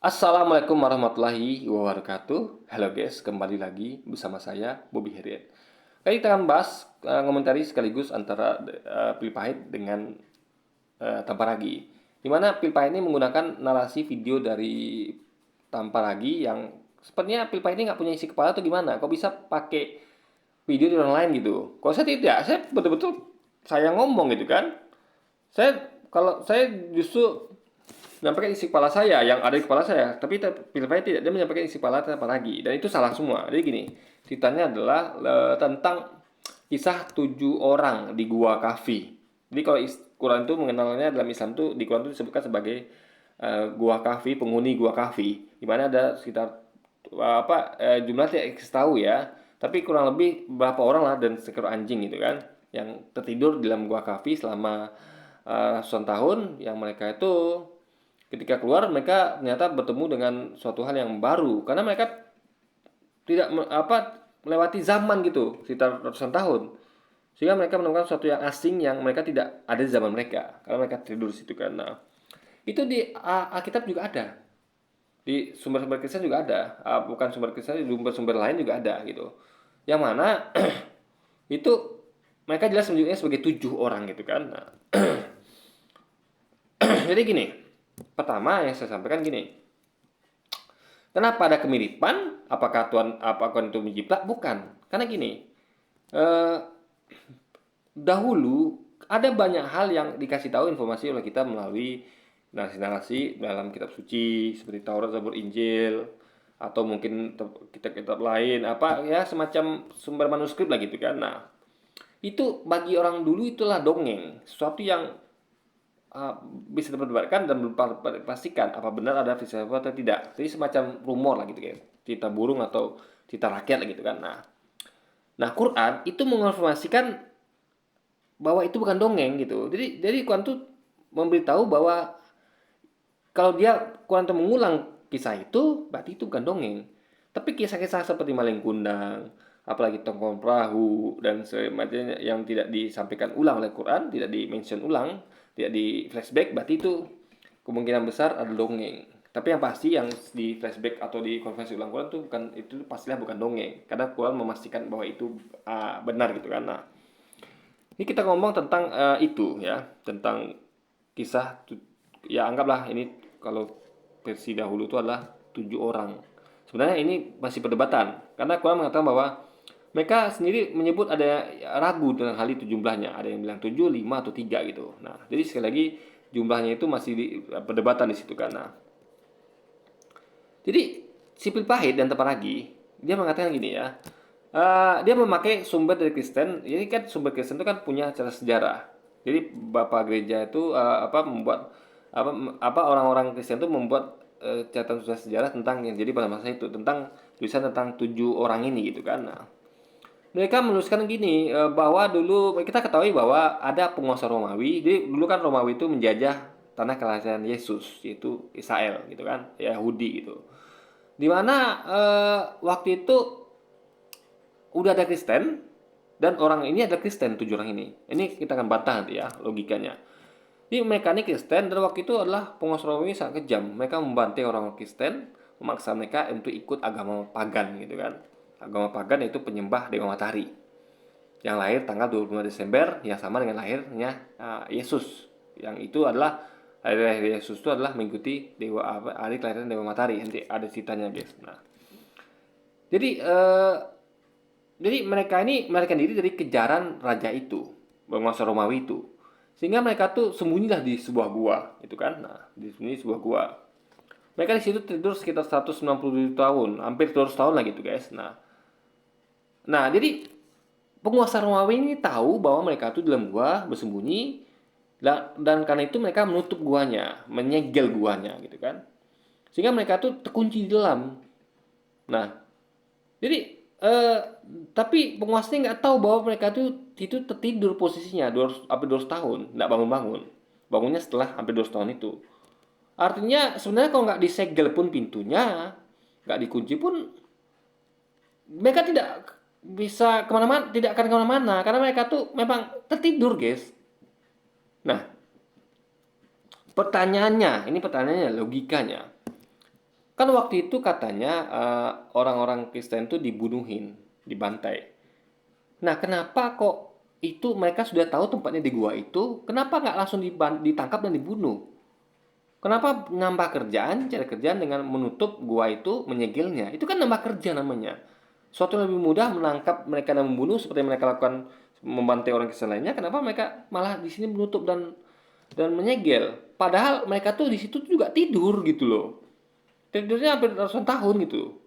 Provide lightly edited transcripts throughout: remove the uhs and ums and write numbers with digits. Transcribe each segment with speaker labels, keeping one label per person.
Speaker 1: Assalamualaikum warahmatullahi wabarakatuh. Halo guys, kembali lagi bersama saya Bobby Heriet. Kali kita akan bahas ngomentari sekaligus antara Pil Pahit dengan Tamparagi. Di mana Pil Pahit ini menggunakan narasi video dari Tamparagi yang sepertinya Pil Pahit ini nggak punya isi kepala atau gimana? Kok bisa pakai video di orang lain gitu? Kalau saya tidak, saya betul-betul saya ngomong gitu kan. Kalau saya justru menyampaikan isi kepala saya yang ada di kepala saya, tapi Pilpres tidak, dia menyampaikan isi kepala tanpa lagi, dan itu salah semua. Jadi gini, ceritanya adalah tentang kisah 7 orang di Gua Kafi. Jadi kalau Quran itu mengenalnya dalam Islam itu, di Quran itu disebutkan sebagai Gua Kafi, penghuni Gua Kafi, di mana ada sekitar jumlah tidak tahu ya, tapi kurang lebih berapa orang lah dan seekor anjing gitu kan, yang tertidur di dalam Gua Kafi selama ratusan tahun, yang mereka itu ketika keluar mereka ternyata bertemu dengan suatu hal yang baru karena mereka tidak melewati zaman gitu sekitar ratusan tahun, sehingga mereka menemukan sesuatu yang asing yang mereka tidak ada di zaman mereka karena mereka tidur di situ kan. Nah, itu di Alkitab juga ada, di sumber-sumber Kristen juga ada. Bukan sumber Kristen, di sumber-sumber lain juga ada gitu, yang mana itu mereka jelas menunjuknya sebagai 7 orang gitu kan. Nah, jadi gini, pertama yang saya sampaikan gini, kenapa ada kemiripan? Apakah Tuhan itu menjiplak? Bukan. Karena gini, eh, dahulu ada banyak hal yang dikasih tahu informasi oleh kita melalui narasi-narasi dalam kitab suci seperti Taurat, Zabur, Injil, atau mungkin kitab-kitab lain, apa ya, semacam sumber manuskrip lah gitu kan. Nah, itu bagi orang dulu itulah dongeng, sesuatu yang bisa diperdebatkan dan belum pastikan apa benar ada filsafat atau tidak. Jadi semacam rumor lah gitu kan, cerita burung atau cerita rakyat lah gitu kan. Nah, Quran itu mengonfirmasikan bahwa itu bukan dongeng gitu. Jadi Quran tuh memberitahu bahwa kalau Quran tuh mengulang kisah itu, berarti itu bukan dongeng. Tapi kisah-kisah seperti maling kundang, apalagi tongkol perahu dan semacamnya yang tidak disampaikan ulang oleh Quran, tidak di-mention ulang, tidak di flashback, berarti itu kemungkinan besar ada dongeng. Tapi yang pasti yang di flashback atau di konversi ulang Quran itu pastilah bukan dongeng, karena Quran memastikan bahwa itu benar gitu kan. Nah, ini kita ngomong tentang itu ya, tentang kisah, ya anggaplah ini kalau versi dahulu itu adalah 7 orang. Sebenarnya ini masih perdebatan karena Quran mengatakan bahwa mereka sendiri menyebut ada ragu tentang hal itu jumlahnya. Ada yang bilang 7, 5 atau 3 gitu. Nah, jadi sekali lagi jumlahnya itu masih perdebatan di situ karena. Jadi Sipil Pahit dan Teparagi dia mengatakan gini ya. Dia memakai sumber dari Kristen. Ini kan sumber Kristen itu kan punya cerita sejarah. Jadi Bapak Gereja itu membuat orang-orang Kristen itu membuat catatan sejarah tentang yang jadi pada masa itu, tentang tulisan tentang 7 orang ini gitu kan. Nah, mereka menuliskan gini, bahwa dulu kita ketahui bahwa ada penguasa Romawi. Jadi dulu kan Romawi itu menjajah tanah kelahiran Yesus, yaitu Israel gitu kan, Yahudi gitu. Dimana waktu itu udah ada Kristen dan orang ini adalah Kristen, 7 orang ini. Ini kita akan bantah nanti ya logikanya. Jadi mereka ini Kristen dan waktu itu adalah penguasa Romawi sangat kejam. Mereka membantai orang Kristen, memaksa mereka untuk ikut agama pagan gitu kan. Agama pagan yaitu penyembah dewa matahari, yang lahir tanggal 25 Desember yang sama dengan lahirnya Yesus. Yang itu adalah lahir Yesus itu adalah mengikuti hari kelahiran dewa matahari. Nanti ada ceritanya guys. Nah, jadi mereka ini melarikan diri dari kejaran raja itu, penguasa Romawi itu. Sehingga mereka tuh sembunyilah di sebuah gua, itu kan. Nah, di sebuah gua. Mereka di situ tidur sekitar 197 tahun, hampir 200 tahun lah gitu, guys. Nah, jadi penguasa Romawi ini tahu bahwa mereka tuh dalam gua bersembunyi, dan karena itu mereka menutup guanya, menyegel guanya gitu kan. Sehingga mereka tuh terkunci di dalam. Nah, jadi tapi penguasanya nggak tahu bahwa mereka itu tertidur posisinya 200, hampir 200 tahun, nggak bangun-bangun. Bangunnya setelah hampir 200 tahun itu. Artinya sebenarnya kalau nggak disegel pun pintunya, nggak dikunci pun, mereka tidak bisa kemana-mana, tidak akan kemana-mana karena mereka tuh memang tertidur, guys. Nah, pertanyaannya, ini pertanyaannya logikanya. Kan waktu itu katanya orang-orang Kristen tuh dibunuhin, dibantai. Nah, kenapa kok itu mereka sudah tahu tempatnya di gua itu, kenapa nggak langsung ditangkap dan dibunuh? Kenapa nambah kerjaan, cari kerjaan dengan menutup gua itu, menyegelnya? Itu kan nambah kerja namanya. Suatu yang lebih mudah menangkap mereka dan membunuh seperti yang mereka lakukan membantai orang Kristen lainnya. Kenapa mereka malah di sini menutup dan menyegel? Padahal mereka tuh di situ juga tidur gitu loh. Tidurnya hampir ratusan tahun gitu.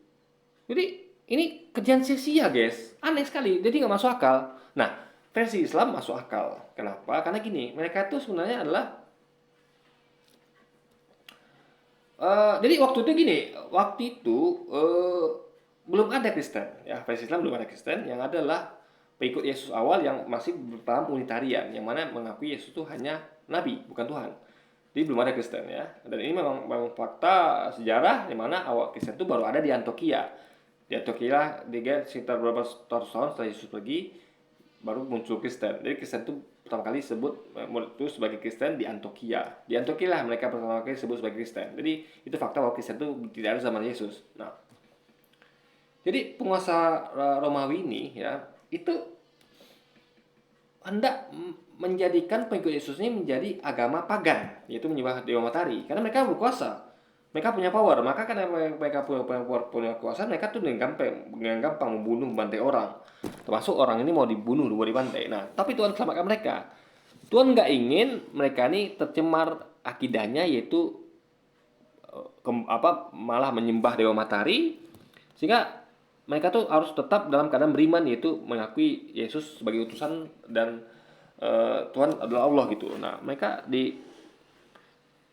Speaker 1: Jadi ini kerjaan sia-sia guys. Aneh sekali. Jadi nggak masuk akal. Nah, versi Islam masuk akal. Kenapa? Karena gini, mereka itu sebenarnya adalah jadi waktu itu gini, waktu itu belum ada Kristen, ya versi Islam belum ada Kristen, yang adalah pengikut Yesus awal yang masih berpaham Unitarian, yang mana mengakui Yesus itu hanya Nabi, bukan Tuhan. Jadi belum ada Kristen ya, dan ini memang fakta sejarah, di mana awal Kristen itu baru ada di Antioquia. Di Antioquia, dia sekitar beberapa tahun setelah Yesus pergi, baru muncul Kristen. Jadi Kristen itu pertama kali sebut murid itu sebagai Kristen di Antioquia. Di Antioquia lah mereka pertama kali sebut sebagai Kristen. Jadi itu fakta bahwa Kristen itu tidak ada zaman Yesus. Nah, jadi penguasa Romawi ini ya itu hendak menjadikan pengikut Yesus ini menjadi agama pagan, yaitu menyembah dewa matahari. Karena mereka berkuasa, mereka punya power. Maka karena mereka punya kuasa, mereka tuh dengan gampang membunuh, membantai orang. Termasuk orang ini mau dibunuh, mau dibantai. Nah, tapi Tuhan selamatkan mereka. Tuhan nggak ingin mereka ini tercemar akidahnya, yaitu malah menyembah dewa matahari, sehingga mereka tuh harus tetap dalam keadaan beriman, yaitu mengakui Yesus sebagai utusan dan Tuhan adalah Allah gitu. Nah, mereka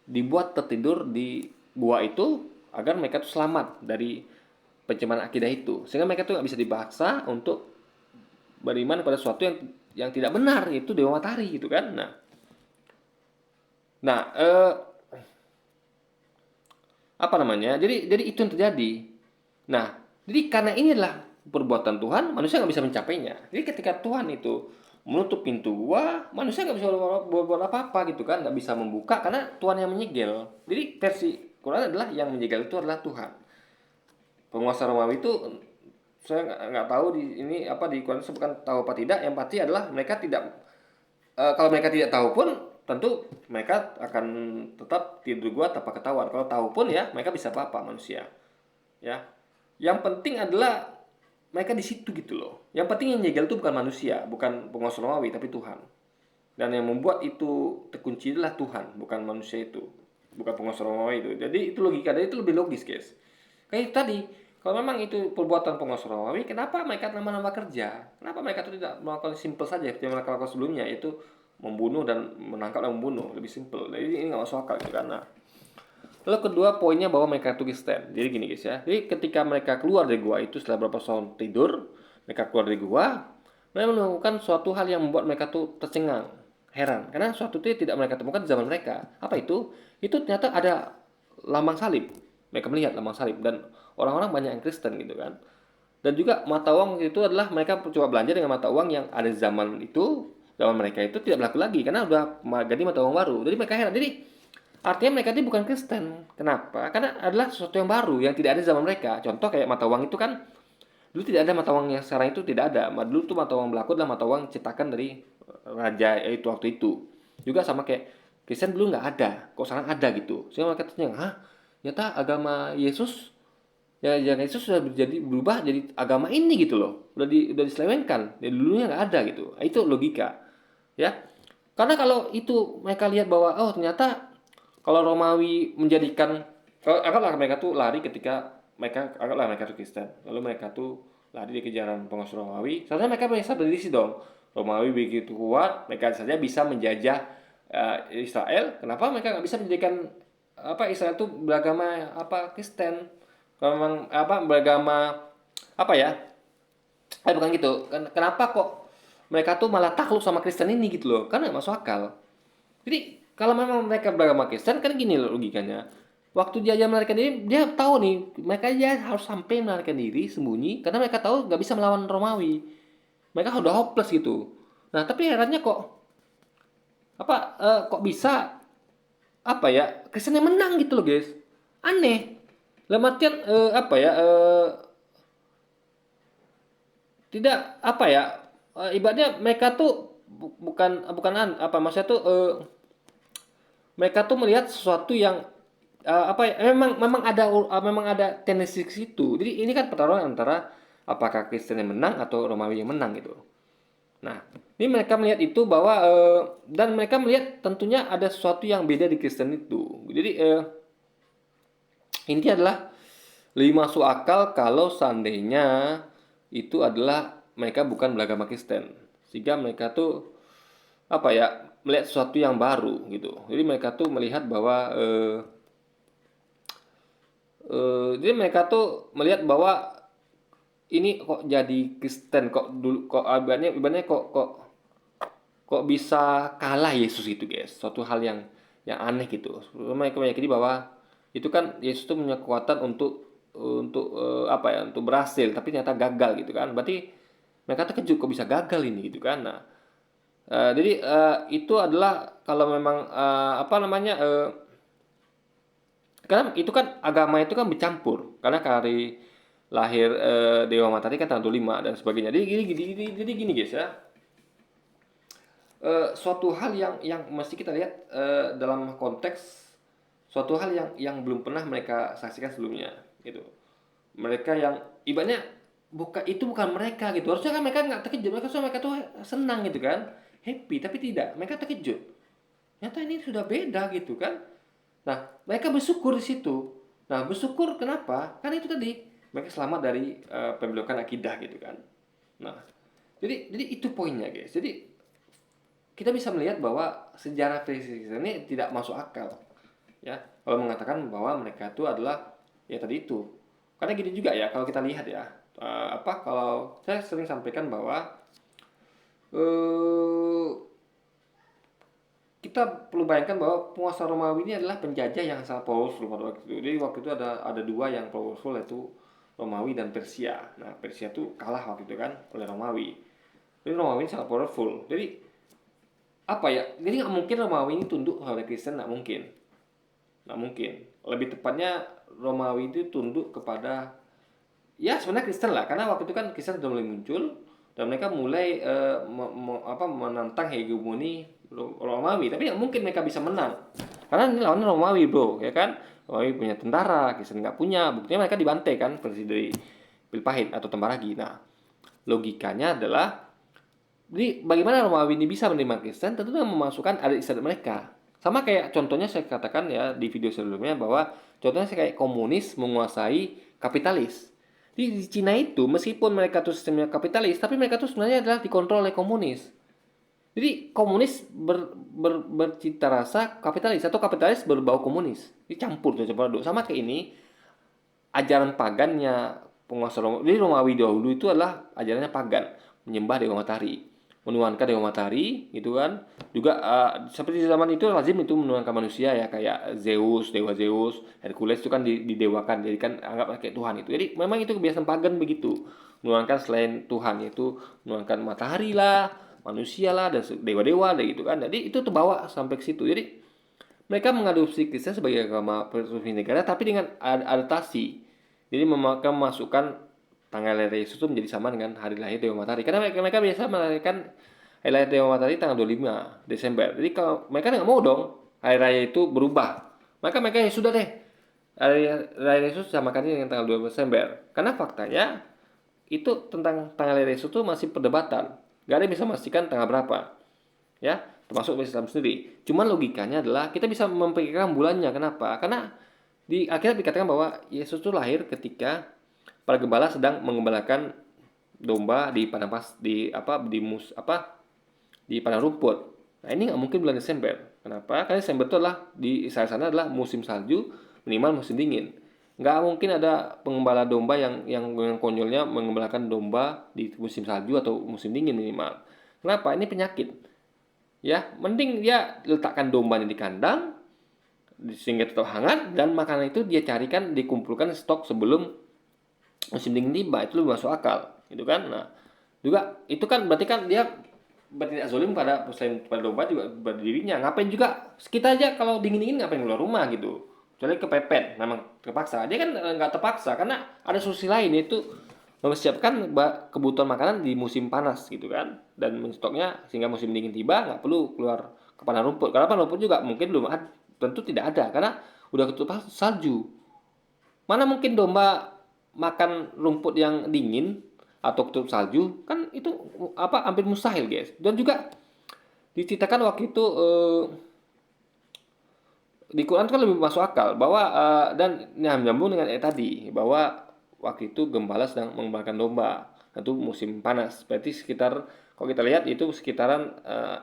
Speaker 1: dibuat tertidur di gua itu agar mereka tuh selamat dari pencemaran akidah itu, sehingga mereka tuh nggak bisa dipaksa untuk beriman pada sesuatu yang tidak benar, yaitu dewa matahari gitu kan. Nah, apa namanya? Jadi itu yang terjadi. Nah, jadi karena inilah perbuatan Tuhan, manusia nggak bisa mencapainya. Jadi ketika Tuhan itu menutup pintu gua, manusia nggak bisa berbuat apa-apa gitu kan, nggak bisa membuka karena Tuhan yang menyegel. Jadi versi Quran adalah yang menyegel itu adalah Tuhan. Penguasa Romawi itu saya nggak tahu di ini apa di Quran sebutkan tahu apa tidak. Yang pasti adalah mereka tidak kalau mereka tidak tahu pun tentu mereka akan tetap tidur gua tanpa ketahuan. Kalau tahu pun ya mereka bisa apa-apa manusia. Ya. Yang penting adalah mereka di situ gitu loh. Yang penting yang nyegel itu bukan manusia, bukan penguasa Romawi, tapi Tuhan. Dan yang membuat itu terkunci adalah Tuhan, bukan manusia itu, bukan penguasa Romawi itu. Jadi itu logika, dan itu lebih logis guys. Kayak tadi, kalau memang itu perbuatan penguasa Romawi, kenapa mereka nambah-nambah kerja? Kenapa mereka itu tidak melakukan simple saja seperti yang mereka lakukan sebelumnya, yaitu membunuh dan menangkap dan membunuh, lebih simple. Jadi ini nggak masuk akal gitu karena. Lalu kedua poinnya bahwa mereka itu Kristen. Jadi gini guys ya. Jadi ketika mereka keluar dari gua itu setelah beberapa tahun tidur, mereka keluar dari gua, mereka menemukan suatu hal yang membuat mereka tuh tercengang, heran. Karena suatu itu tidak mereka temukan di zaman mereka. Apa itu? Itu ternyata ada lambang salib. Mereka melihat lambang salib dan orang-orang banyak yang Kristen gitu kan. Dan juga mata uang itu adalah mereka coba belanja dengan mata uang yang ada di zaman itu, zaman mereka itu tidak berlaku lagi karena udah ganti mata uang baru. Jadi mereka heran. Jadi artinya mereka ini bukan Kristen. Kenapa? Karena adalah sesuatu yang baru yang tidak ada di zaman mereka. Contoh kayak mata uang itu kan dulu tidak ada mata uang yang sekarang itu tidak ada. Dulu tuh mata uang berlaku adalah mata uang cetakan dari raja itu waktu itu. Juga sama kayak Kristen dulu nggak ada, kok sekarang ada gitu. Sehingga mereka tanya, hah? Ternyata agama Yesus ya Yesus sudah berubah jadi agama ini gitu loh. Udah diselewengkan. Dari dulunya nggak ada gitu. Itu logika. Ya. Karena kalau itu mereka lihat bahwa oh ternyata kalau Romawi menjadikan anggaplah mereka tuh lari ketika anggaplah mereka tuh Kristen, lalu mereka tuh lari di kejaran penguasa Romawi, seharusnya mereka bisa berdiri dong. Romawi begitu kuat, mereka saja bisa menjajah Israel. Kenapa mereka nggak bisa menjadikan Israel tuh beragama Kristen? Kalau memang beragama apa ya? Bukan gitu. Kenapa kok mereka tuh malah takluk sama Kristen ini gitu loh? Kan nggak masuk akal. Jadi kalau memang mereka beragama Kristen kan gini loh logikanya. Waktu dia melarikan diri, dia tahu nih mereka dia harus sampai melarikan diri sembunyi karena mereka tahu nggak bisa melawan Romawi. Mereka udah hopeless gitu. Nah tapi herannya kok bisa Kristen yang menang gitu loh guys. Aneh. Dalam artian apa ya? Tidak apa ya? Ibaratnya mereka tuh bukan bukan apa maksudnya tuh mereka tuh melihat sesuatu yang apa ya? Memang ada tendensi ke situ. Jadi ini kan pertarungan antara apakah Kristen yang menang atau Romawi yang menang gitu. Nah, ini mereka melihat itu bahwa dan mereka melihat tentunya ada sesuatu yang beda di Kristen itu. Jadi inti adalah lebih masuk akal kalau seandainya itu adalah mereka bukan beragama Kristen. Sehingga mereka tuh apa ya melihat sesuatu yang baru gitu. Jadi mereka tuh melihat bahwa jadi mereka tuh melihat bahwa ini kok jadi Kristen kok dulu kok ibaratnya kok bisa kalah Yesus itu guys, suatu hal yang aneh gitu. Mereka meyakini bahwa itu kan Yesus itu punya kekuatan untuk apa ya untuk berhasil tapi ternyata gagal gitu kan, berarti mereka terkejut kok bisa gagal ini gitu kan. Nah jadi itu adalah kalau memang apa namanya karena itu kan agama itu kan bercampur karena kali lahir Dewa Matahari kan tanggal 25 dan sebagainya. Jadi gini guys ya, suatu hal yang mesti kita lihat dalam konteks suatu hal yang belum pernah mereka saksikan sebelumnya gitu. Mereka yang ibaratnya bukan mereka gitu. Harusnya kan mereka nggak terkejut, mereka tuh senang gitu kan, happy, tapi tidak, mereka terkejut. Nyata ini sudah beda gitu kan. Nah, mereka bersyukur di situ. Nah, bersyukur kenapa? Karena itu tadi mereka selamat dari pembelokan akidah gitu kan. Nah, jadi itu poinnya guys. Jadi kita bisa melihat bahwa sejarah fisik ini tidak masuk akal ya kalau mengatakan bahwa mereka itu adalah ya tadi itu karena gini juga ya kalau kita lihat ya apa kalau saya sering sampaikan bahwa eh, kita perlu bayangkan bahwa penguasa Romawi ini adalah penjajah yang sangat powerful pada waktu itu. Jadi waktu itu ada dua yang powerful yaitu Romawi dan Persia. Nah Persia itu kalah waktu itu kan oleh Romawi. Jadi Romawi ini sangat powerful. Jadi apa ya jadi nggak mungkin Romawi ini tunduk kepada Kristen, nggak mungkin. Lebih tepatnya Romawi itu tunduk kepada ya sebenarnya Kristen lah karena waktu itu kan Kristen sudah mulai muncul dan mereka mulai menantang hegemoni Romawi, tapi nggak mungkin mereka bisa menang karena ini lawannya Romawi bro ya kan. Romawi punya tentara, Kristen nggak punya, buktinya mereka dibantai kan versi dari Pilpahit atau Tembaragi. Nah logikanya adalah jadi bagaimana Romawi ini bisa menerima Kristen? Tentu dengan memasukkan adat istiadat mereka. Sama kayak contohnya saya katakan ya di video sebelumnya bahwa contohnya saya kayak komunis menguasai kapitalis. Di Cina itu meskipun mereka tuh sistemnya kapitalis, tapi mereka tuh sebenarnya adalah dikontrol oleh komunis. Jadi komunis bercita rasa kapitalis atau kapitalis berbau komunis. Dicampur tuh coba sama kayak ini ajaran pagannya penguasa Romawi. Jadi Romawi dahulu itu adalah ajarannya pagan, menyembah dewa matahari, menuhankan dewa matahari, gitu kan. Juga seperti di zaman itu lazim itu menuhankan manusia ya kayak Zeus, dewa Zeus, Hercules itu kan didewakan, jadi kan anggap kayak Tuhan itu. Jadi memang itu kebiasaan pagan begitu, menuhankan selain Tuhan yaitu menuhankan matahari lah, manusia lah dan dewa-dewa deh gitu kan. Jadi itu terbawa sampai ke situ. Jadi mereka mengadopsi Kristen sebagai agama resmi negara tapi dengan adaptasi. Jadi memasukkan tanggal lahir Yesus itu menjadi sama dengan hari lahir Dewa Matahari. Karena mereka biasa merayakan hari lahir Dewa Matahari tanggal 25 Desember. Jadi kalau mereka nggak mau dong hari raya itu berubah. Maka mereka ya sudah deh. Hari lahir Yesus samakan dengan tanggal 12 Desember. Karena faktanya itu tentang tanggal lahir Yesus itu masih perdebatan. Gak ada yang bisa memastikan tanggal berapa. Ya, termasuk Islam sendiri. Cuman logikanya adalah kita bisa memperkirakan bulannya. Kenapa? Karena di akhirnya dikatakan bahwa Yesus itu lahir ketika para gembala sedang mengembalakan domba di padang di padang rumput. Nah ini nggak mungkin bulan Desember. Kenapa? Karena Desember itu adalah di Israel sana adalah musim salju, minimal musim dingin. Nggak mungkin ada pengembala domba yang konyolnya mengembalakan domba di musim salju atau musim dingin minimal. Kenapa? Ini penyakit. Ya, mending dia letakkan dombanya di kandang sehingga tetap hangat dan makanan itu dia carikan dikumpulkan stok sebelum musim dingin tiba, itu lebih masuk akal gitu kan. Nah juga itu kan berarti kan dia bertindak zolim pada domba juga berdirinya. Ngapain juga kita aja kalau dingin-dingin ngapain keluar rumah gitu, kecuali kepepet, memang terpaksa. Dia kan nggak terpaksa karena ada solusi lain, yaitu mempersiapkan kebutuhan makanan di musim panas gitu kan, dan menstoknya sehingga musim dingin tiba nggak perlu keluar ke padang rumput. Karena padang rumput juga mungkin belum ada, tentu tidak ada karena udah ketutup salju. Mana mungkin domba makan rumput yang dingin atau ketutup salju, kan itu apa hampir mustahil guys. Dan juga diceritakan waktu itu di Quran kan lebih masuk akal bahwa dan nyambung dengan tadi bahwa waktu itu gembala sedang mengembalakan domba, itu musim panas, berarti sekitar kalau kita lihat itu sekitaran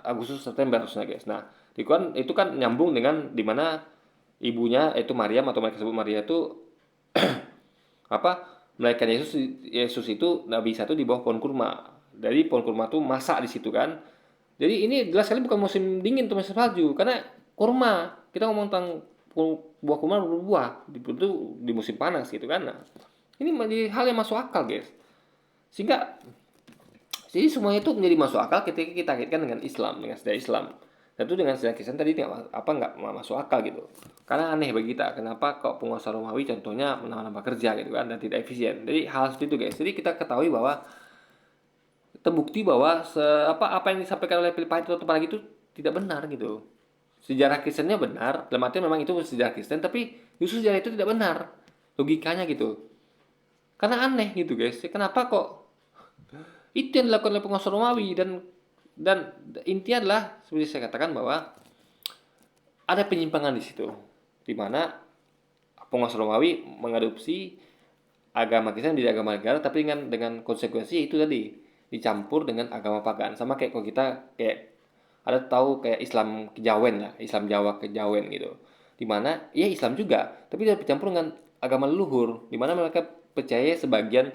Speaker 1: Agustus September harusnya guys. Nah di Quran itu kan nyambung dengan dimana ibunya itu Maryam, atau mereka sebut Maria itu apa, melahirkan Yesus. Yesus itu Nabi Isa itu di bawah pohon kurma, dari pohon kurma tuh masak di situ kan. Jadi ini jelas sekali bukan musim dingin tuh, musim salju, karena kurma, kita ngomong tentang buah kurma berbuah itu di musim panas gitu kan. Nah, ini menjadi hal yang masuk akal guys, sehingga jadi semuanya itu menjadi masuk akal ketika kita kaitkan dengan Islam, dengan sejarah Islam. Dan itu dengan sejarah Kristen tadi nggak masuk akal gitu. Karena aneh bagi kita, kenapa kok penguasa Romawi contohnya menambah kerja gitu kan dan tidak efisien. Jadi hal seperti itu guys. Jadi kita ketahui bahwa terbukti bahwa apa yang disampaikan oleh Philip atau apalagi itu tidak benar gitu. Sejarah Kristennya benar, dalam arti memang itu sejarah Kristen, tapi justru sejarah itu tidak benar logikanya gitu. Karena aneh gitu guys. Kenapa kok itu yang dilakukan oleh penguasa Romawi, dan intinya adalah seperti saya katakan bahwa ada penyimpangan di situ, di mana penguasa Romawi mengadopsi agama Kristen menjadi agama negara, tapi dengan konsekuensi itu tadi dicampur dengan agama pagan. Sama kayak kalau kita kayak ada tahu kayak Islam kejawen lah, Islam Jawa kejawen gitu, di mana ya Islam juga tapi dia bercampur dengan agama leluhur, di mana mereka percaya sebagian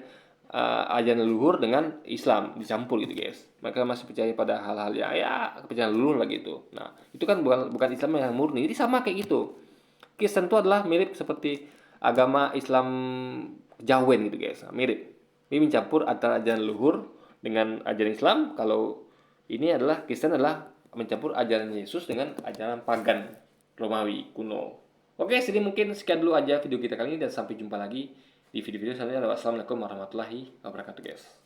Speaker 1: ajaran leluhur dengan Islam dicampur gitu guys. Mereka masih percaya pada hal-hal ya kepercayaan leluhur lagi itu. Nah itu kan bukan Islam yang murni. Jadi sama kayak gitu, Kristen itu adalah mirip seperti agama Islam Jawen gitu guys, mirip. Ini mencampur antara ajaran leluhur dengan ajaran Islam. Kalau ini adalah Kristen adalah mencampur ajaran Yesus dengan ajaran pagan Romawi kuno. Oke, jadi mungkin sekian dulu aja video kita kali ini, dan sampai jumpa lagi di video-video selanjutnya. Wassalamualaikum warahmatullahi wabarakatuh guys.